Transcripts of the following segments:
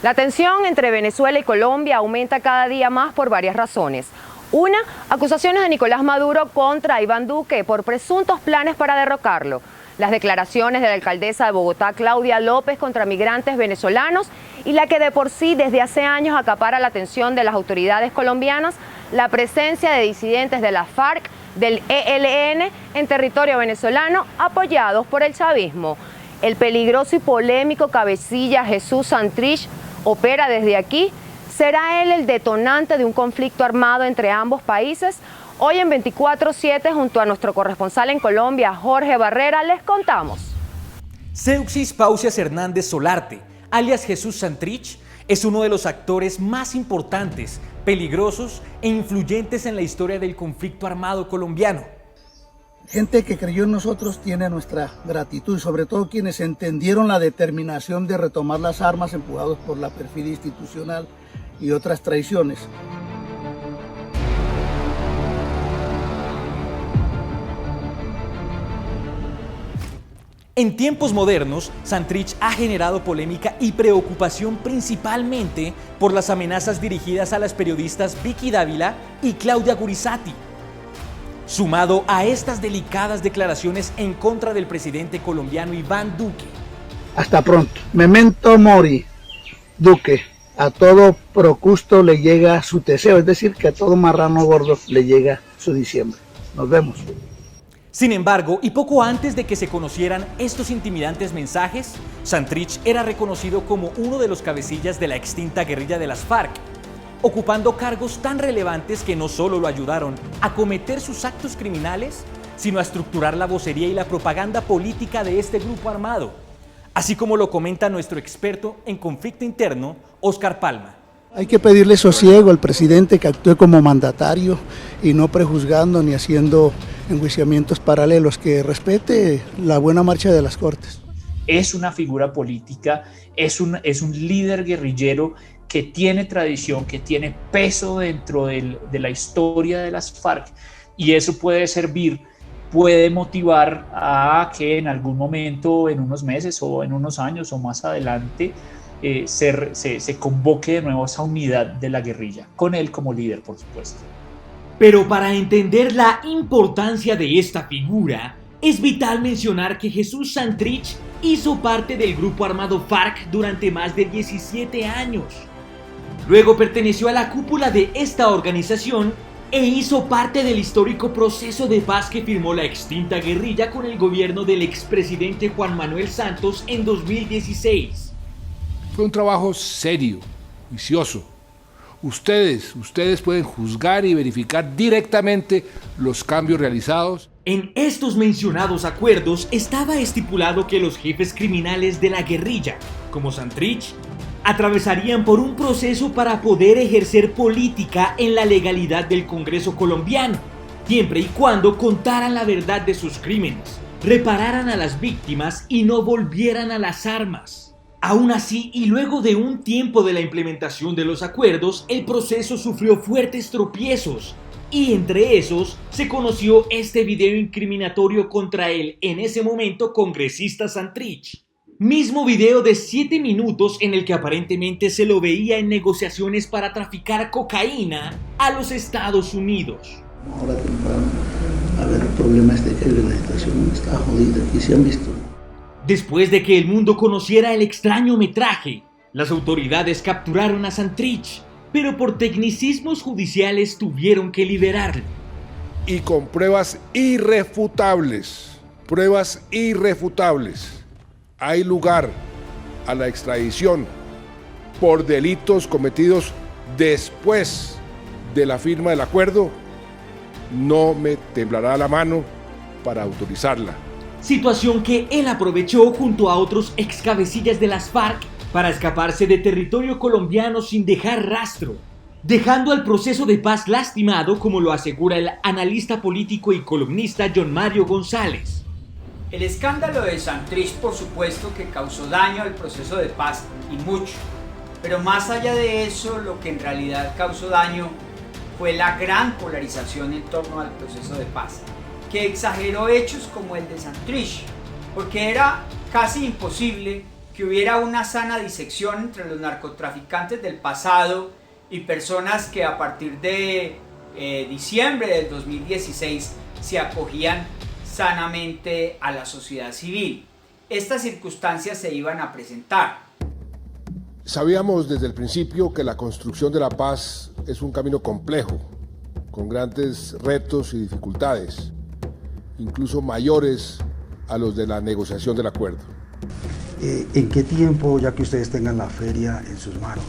La tensión entre Venezuela y Colombia aumenta cada día más por varias razones. Una, acusaciones de Nicolás Maduro contra Iván Duque por presuntos planes para derrocarlo. Las declaraciones de la alcaldesa de Bogotá, Claudia López, contra migrantes venezolanos y la que de por sí desde hace años acapara la atención de las autoridades colombianas, la presencia de disidentes de la FARC, del ELN en territorio venezolano apoyados por el chavismo. El peligroso y polémico cabecilla Jesús Santrich opera desde aquí. ¿Será él el detonante de un conflicto armado entre ambos países? Hoy en 24/7, junto a nuestro corresponsal en Colombia, Jorge Barrera, les contamos. Seuxis Pausias Hernández Solarte, alias Jesús Santrich, es uno de los actores más importantes, peligrosos e influyentes en la historia del conflicto armado colombiano. Gente que creyó en nosotros tiene nuestra gratitud, sobre todo quienes entendieron la determinación de retomar las armas empujados por la perfidia institucional y otras traiciones. En tiempos modernos, Santrich ha generado polémica y preocupación principalmente por las amenazas dirigidas a las periodistas Vicky Dávila y Claudia Gurizati. Sumado a estas delicadas declaraciones en contra del presidente colombiano Iván Duque. Hasta pronto. Memento mori. Duque. A todo procusto le llega su teseo, es decir, que a todo marrano gordo le llega su diciembre. Nos vemos. Sin embargo, y poco antes de que se conocieran estos intimidantes mensajes, Santrich era reconocido como uno de los cabecillas de la extinta guerrilla de las FARC, ocupando cargos tan relevantes que no solo lo ayudaron a cometer sus actos criminales, sino a estructurar la vocería y la propaganda política de este grupo armado, así como lo comenta nuestro experto en conflicto interno, Óscar Palma. Hay que pedirle sosiego al presidente, que actúe como mandatario y no prejuzgando ni haciendo enjuiciamientos paralelos, que respete la buena marcha de las Cortes. Es una figura política, es un líder guerrillero que tiene tradición, que tiene peso dentro de la historia de las FARC, y eso puede servir, puede motivar a que en algún momento, en unos meses o en unos años o más adelante, se convoque de nuevo esa unidad de la guerrilla, con él como líder, por supuesto. Pero para entender la importancia de esta figura, es vital mencionar que Jesús Santrich hizo parte del grupo armado FARC durante más de 17 años. Luego perteneció a la cúpula de esta organización e hizo parte del histórico proceso de paz que firmó la extinta guerrilla con el gobierno del expresidente Juan Manuel Santos en 2016. Fue un trabajo serio, juicioso. Ustedes pueden juzgar y verificar directamente los cambios realizados. En estos mencionados acuerdos estaba estipulado que los jefes criminales de la guerrilla, como Santrich, atravesarían por un proceso para poder ejercer política en la legalidad del Congreso colombiano, siempre y cuando contaran la verdad de sus crímenes, repararan a las víctimas y no volvieran a las armas. Aún así, y luego de un tiempo de la implementación de los acuerdos, el proceso sufrió fuertes tropiezos, y entre esos se conoció este video incriminatorio contra el, en ese momento, congresista Santrich. Mismo video de 7 minutos en el que aparentemente se lo veía en negociaciones para traficar cocaína a los Estados Unidos. Ahora temprano, a ver, el problema es de que la situación está jodida, aquí se han visto. Después de que el mundo conociera el extraño metraje, las autoridades capturaron a Santrich, pero por tecnicismos judiciales tuvieron que liberarlo. Y con pruebas irrefutables, hay lugar a la extradición por delitos cometidos después de la firma del acuerdo. No me temblará la mano para autorizarla. Situación que él aprovechó junto a otros excabecillas de las FARC para escaparse de territorio colombiano sin dejar rastro, dejando al proceso de paz lastimado, como lo asegura el analista político y columnista John Mario González. El escándalo de Santrich, por supuesto, que causó daño al proceso de paz y mucho, pero más allá de eso, lo que en realidad causó daño fue la gran polarización en torno al proceso de paz, que exageró hechos como el de Santrich, porque era casi imposible que hubiera una sana disección entre los narcotraficantes del pasado y personas que a partir de diciembre del 2016 se acogían sanamente a la sociedad civil. Estas circunstancias se iban a presentar. Sabíamos desde el principio que la construcción de la paz es un camino complejo, con grandes retos y dificultades, incluso mayores a los de la negociación del acuerdo. ¿En qué tiempo, ya que ustedes tengan la feria en sus manos,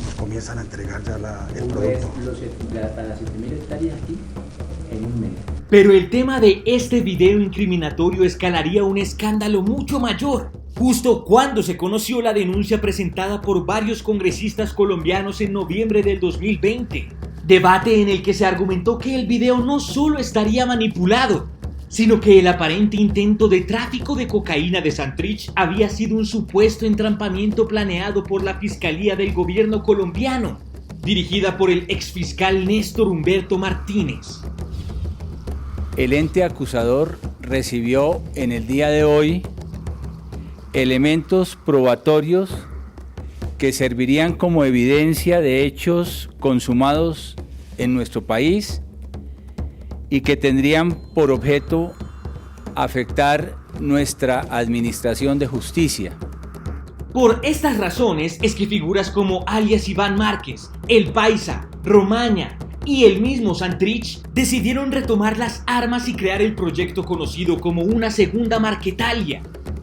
nos comienzan a entregar ya el producto? Para las 7.000 hectáreas aquí en un mes. Pero el tema de este video incriminatorio escalaría un escándalo mucho mayor, justo cuando se conoció la denuncia presentada por varios congresistas colombianos en noviembre del 2020. Debate en el que se argumentó que el video no solo estaría manipulado, sino que el aparente intento de tráfico de cocaína de Santrich había sido un supuesto entrampamiento planeado por la Fiscalía del Gobierno colombiano, dirigida por el exfiscal Néstor Humberto Martínez. El ente acusador recibió en el día de hoy elementos probatorios que servirían como evidencia de hechos consumados en nuestro país y que tendrían por objeto afectar nuestra administración de justicia. Por estas razones es que figuras como alias Iván Márquez, El Paisa, Romaña y el mismo Santrich decidieron retomar las armas y crear el proyecto conocido como una segunda Marquetalia,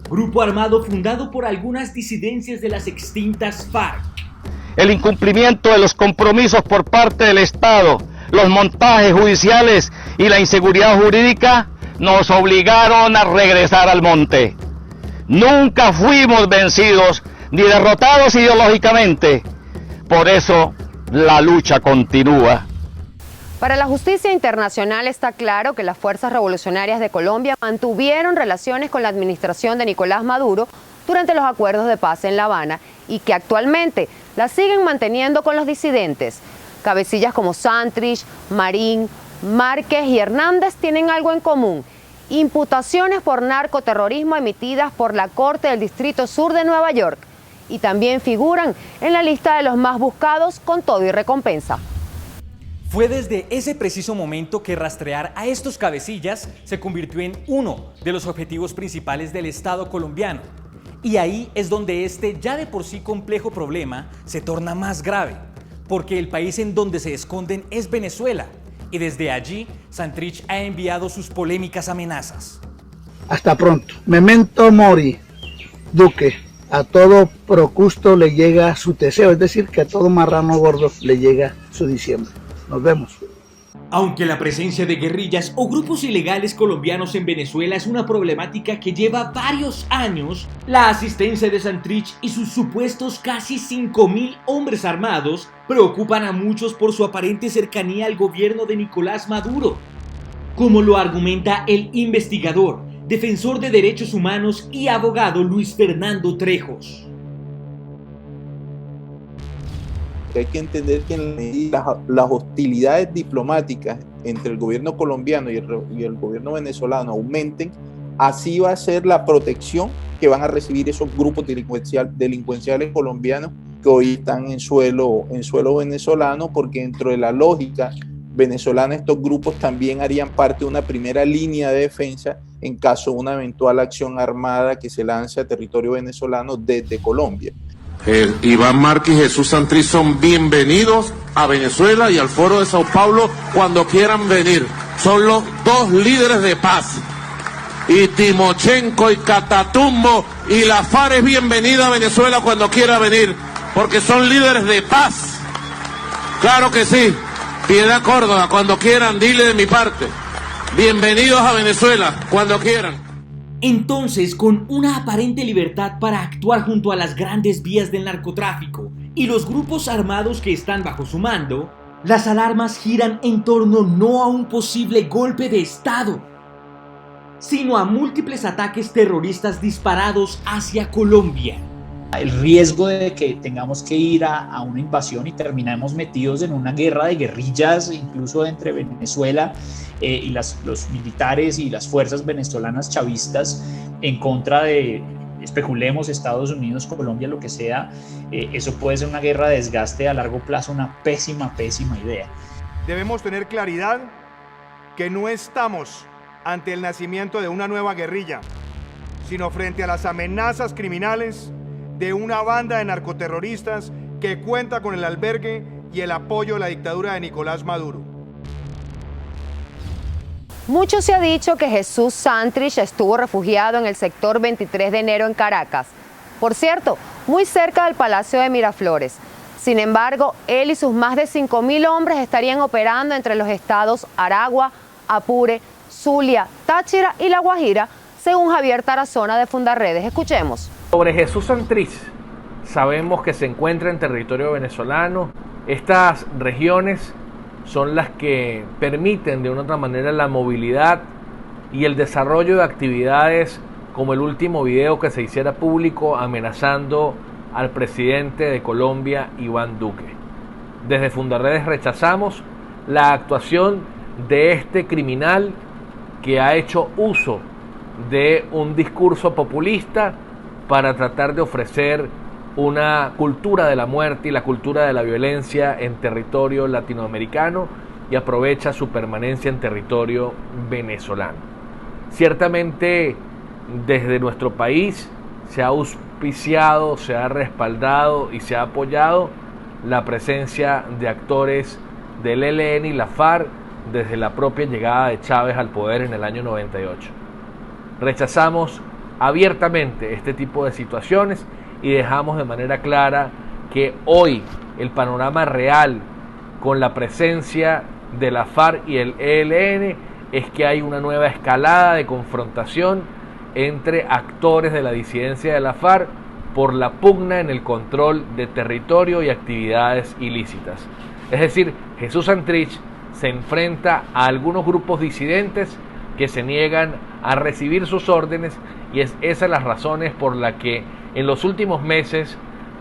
grupo armado fundado por algunas disidencias de las extintas FARC. El incumplimiento de los compromisos por parte del Estado, los montajes judiciales y la inseguridad jurídica nos obligaron a regresar al monte. Nunca fuimos vencidos ni derrotados ideológicamente. Por eso la lucha continúa. Para la justicia internacional está claro que las fuerzas revolucionarias de Colombia mantuvieron relaciones con la administración de Nicolás Maduro durante los acuerdos de paz en La Habana y que actualmente las siguen manteniendo con los disidentes. Cabecillas como Santrich, Marín, Márquez y Hernández tienen algo en común: imputaciones por narcoterrorismo emitidas por la Corte del Distrito Sur de Nueva York, y también figuran en la lista de los más buscados con todo y recompensa. Fue desde ese preciso momento que rastrear a estos cabecillas se convirtió en uno de los objetivos principales del Estado colombiano. Y ahí es donde este ya de por sí complejo problema se torna más grave, porque el país en donde se esconden es Venezuela, y desde allí Santrich ha enviado sus polémicas amenazas. Hasta pronto. Memento mori, Duque. A todo Procusto le llega su teseo, es decir, que a todo marrano gordo le llega su diciembre. Nos vemos. Aunque la presencia de guerrillas o grupos ilegales colombianos en Venezuela es una problemática que lleva varios años, la asistencia de Santrich y sus supuestos casi 5.000 hombres armados preocupan a muchos por su aparente cercanía al gobierno de Nicolás Maduro, como lo argumenta el investigador, defensor de derechos humanos y abogado Luis Fernando Trejos. Hay que entender que las hostilidades diplomáticas entre el gobierno colombiano y el gobierno venezolano aumenten, así va a ser la protección que van a recibir esos grupos delincuenciales colombianos que hoy están en suelo venezolano, porque dentro de la lógica venezolana estos grupos también harían parte de una primera línea de defensa en caso de una eventual acción armada que se lance a territorio venezolano desde Colombia. Iván Márquez y Jesús Santrich son bienvenidos a Venezuela y al Foro de Sao Paulo cuando quieran venir. Son los dos líderes de paz. Y Timochenko y Catatumbo y la FARC es bienvenida a Venezuela cuando quiera venir, porque son líderes de paz. Claro que sí. Piedad Córdoba, cuando quieran, dile de mi parte. Bienvenidos a Venezuela cuando quieran. Entonces, con una aparente libertad para actuar junto a las grandes vías del narcotráfico y los grupos armados que están bajo su mando, las alarmas giran en torno no a un posible golpe de Estado, sino a múltiples ataques terroristas disparados hacia Colombia. El riesgo de que tengamos que ir a una invasión y terminemos metidos en una guerra de guerrillas, incluso entre Venezuela y los militares y las fuerzas venezolanas chavistas en contra de especulemos Estados Unidos, Colombia, lo que sea, eso puede ser una guerra de desgaste a largo plazo, una pésima idea. Debemos tener claridad que no estamos ante el nacimiento de una nueva guerrilla, sino frente a las amenazas criminales de una banda de narcoterroristas que cuenta con el albergue y el apoyo de la dictadura de Nicolás Maduro. Mucho se ha dicho que Jesús Santrich estuvo refugiado en el sector 23 de enero en Caracas. Por cierto, muy cerca del Palacio de Miraflores. Sin embargo, él y sus más de 5.000 hombres estarían operando entre los estados Aragua, Apure, Zulia, Táchira y La Guajira, según Javier Tarazona de Fundarredes. Escuchemos. Sobre Jesús Santrich, sabemos que se encuentra en territorio venezolano. Estas regiones son las que permiten de una u otra manera la movilidad y el desarrollo de actividades como el último video que se hiciera público amenazando al presidente de Colombia, Iván Duque. Desde Fundarredes rechazamos la actuación de este criminal que ha hecho uso de un discurso populista para tratar de ofrecer una cultura de la muerte y la cultura de la violencia en territorio latinoamericano y aprovecha su permanencia en territorio venezolano. Ciertamente desde nuestro país se ha auspiciado, se ha respaldado y se ha apoyado la presencia de actores del ELN y la FARC desde la propia llegada de Chávez al poder en el año 98. Rechazamos abiertamente este tipo de situaciones y dejamos de manera clara que hoy el panorama real con la presencia de la FARC y el ELN es que hay una nueva escalada de confrontación entre actores de la disidencia de la FARC por la pugna en el control de territorio y actividades ilícitas. Es decir, Jesús Santrich se enfrenta a algunos grupos disidentes que se niegan a recibir sus órdenes y esas las razones por las que en los últimos meses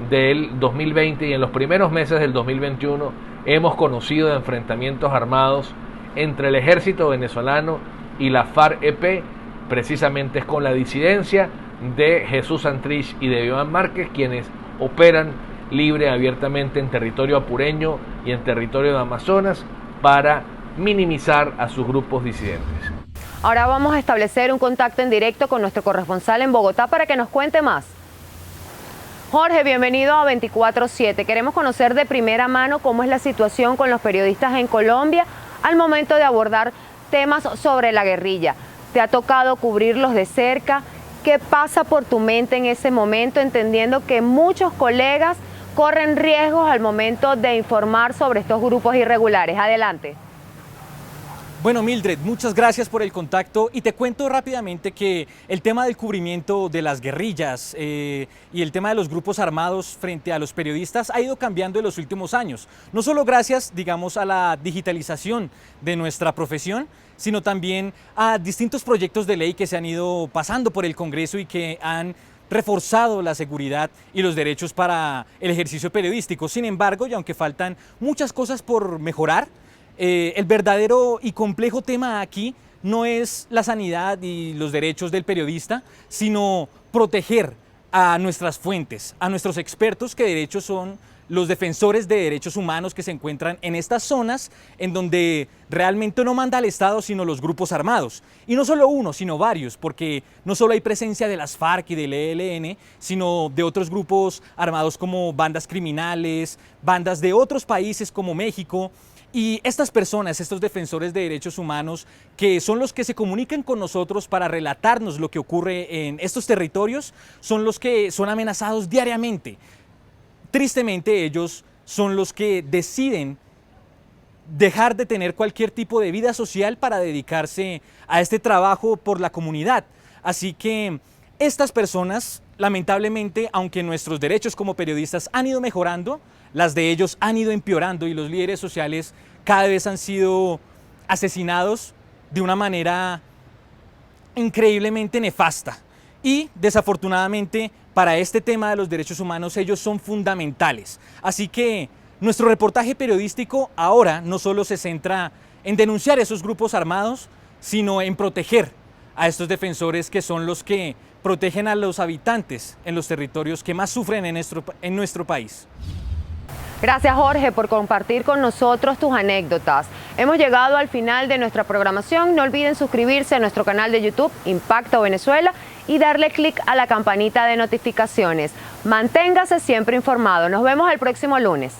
del 2020 y en los primeros meses del 2021 hemos conocido de enfrentamientos armados entre el ejército venezolano y la FARC-EP, precisamente es con la disidencia de Jesús Santrich y de Iván Márquez, quienes operan libre abiertamente en territorio apureño y en territorio de Amazonas para minimizar a sus grupos disidentes. Ahora vamos a establecer un contacto en directo con nuestro corresponsal en Bogotá para que nos cuente más. Jorge, bienvenido a 24/7. Queremos conocer de primera mano cómo es la situación con los periodistas en Colombia al momento de abordar temas sobre la guerrilla. ¿Te ha tocado cubrirlos de cerca? ¿Qué pasa por tu mente en ese momento, entendiendo que muchos colegas corren riesgos al momento de informar sobre estos grupos irregulares? Adelante. Bueno, Mildred, muchas gracias por el contacto y te cuento rápidamente que el tema del cubrimiento de las guerrillas y el tema de los grupos armados frente a los periodistas ha ido cambiando en los últimos años. No solo gracias, digamos, a la digitalización de nuestra profesión, sino también a distintos proyectos de ley que se han ido pasando por el Congreso y que han reforzado la seguridad y los derechos para el ejercicio periodístico. Sin embargo, y aunque faltan muchas cosas por mejorar, el verdadero y complejo tema aquí no es la sanidad y los derechos del periodista, sino proteger a nuestras fuentes, a nuestros expertos, que de hecho son los defensores de derechos humanos que se encuentran en estas zonas en donde realmente no manda el Estado sino los grupos armados. Y no solo uno, sino varios, porque no solo hay presencia de las FARC y del ELN, sino de otros grupos armados como bandas criminales, bandas de otros países como México. Y estas personas, estos defensores de derechos humanos, que son los que se comunican con nosotros para relatarnos lo que ocurre en estos territorios, son los que son amenazados diariamente. Tristemente, ellos son los que deciden dejar de tener cualquier tipo de vida social para dedicarse a este trabajo por la comunidad. Así que estas personas, lamentablemente, aunque nuestros derechos como periodistas han ido mejorando, las de ellos han ido empeorando y los líderes sociales cada vez han sido asesinados de una manera increíblemente nefasta. Y desafortunadamente para este tema de los derechos humanos ellos son fundamentales. Así que nuestro reportaje periodístico ahora no solo se centra en denunciar esos grupos armados, sino en proteger a estos defensores que son los que protegen a los habitantes en los territorios que más sufren en nuestro país. Gracias, Jorge, por compartir con nosotros tus anécdotas. Hemos llegado al final de nuestra programación. No olviden suscribirse a nuestro canal de YouTube Impacto Venezuela y darle clic a la campanita de notificaciones. Manténgase siempre informado. Nos vemos el próximo lunes.